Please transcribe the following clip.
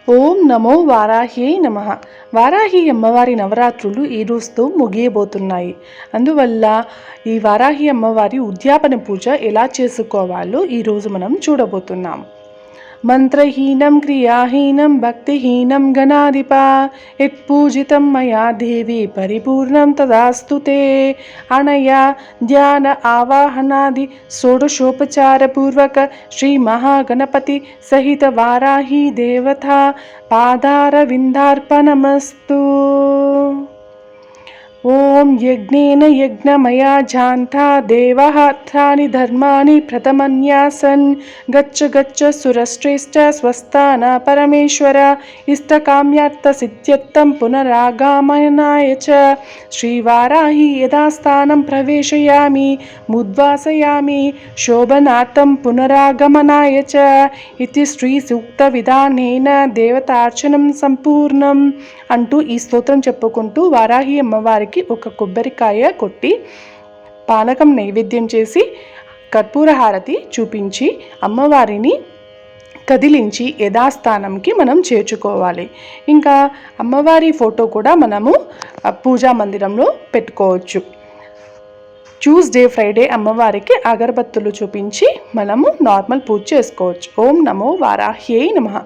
ఓం నమో వారాహ్యై నమః. వారాహి అమ్మవారి నవరాత్రులు ఈ రోజుతో ముగియబోతున్నాయి. అందువల్ల ఈ వారాహి అమ్మవారి ఉద్యాపన పూజ ఎలా చేసుకోవాలో ఈరోజు మనం చూడబోతున్నాం. మంత్రహీనం క్రియాహీనం భక్తిహీనం గణాధిప యత్పూజితం మయా దేవి పరిపూర్ణం తదాస్తుతే. అనయ ధ్యాన ఆవాహనాది షోడశోపచారపూర్వక శ్రీ మహాగణపతి సహిత వారాహి దేవత పాదార విందార్పణమస్తు. ఓం యజ్ఞేన యజ్ఞమయా జాంతా దేవః తాని ధర్మాని ప్రథమన్యాసన్. గచ్చ గచ్చ సురశ్రేష్ఠ స్వస్థాన పరమేశ్వర ఇష్టకామ్యార్థ సిద్ధ్యర్థం పునరాగమనాయ చ. శ్రీవారాహి యథాస్థానం ప్రవేశయామి ముద్వాసయామి శోభనార్థం పునరాగమనాయ చ ఇతి శ్రీ సూక్త విధానేన దేవతార్చనం సంపూర్ణం అంటూ ఈ స్తోత్రం చెప్పుకుంటూ వారాహి అమ్మవారికి ఒక కొబ్బరికాయ కొట్టి పానకం నైవేద్యం చేసి కర్పూర హారతి చూపించి అమ్మవారిని కదిలించి యథాస్థానంకి మనం చేర్చుకోవాలి. ఇంకా అమ్మవారి ఫోటో కూడా మనము పూజా మందిరంలో పెట్టుకోవచ్చు. ట్యూస్డే ఫ్రైడే అమ్మవారికి అగరబత్తులు చూపించి మనము నార్మల్ పూజ చేసుకోవచ్చు. ఓం నమో వారాహ్యై నమః.